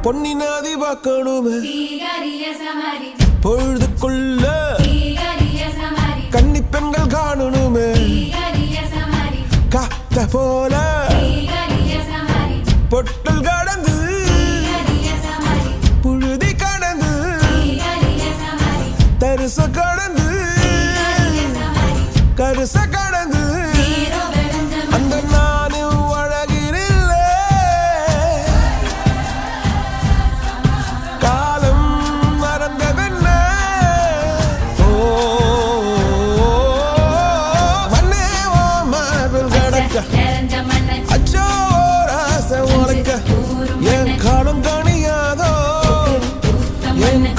பொன்னி நாதி பார்க்கணுமே பொழுதுக்குள்ள கன்னி பெண்கள் காணணுமே காத்த போல பொட்டல் கடந்து புழுதி கடந்து தரிச கடந்து கருச கடந்து அந்த நானும் அழகிரில்ல காலம் மறந்ததென்ன மண்ணே ஓ மார்பில் கடக்க அச்சோ ராச உனக்க என் காலம் கணியாதோ என்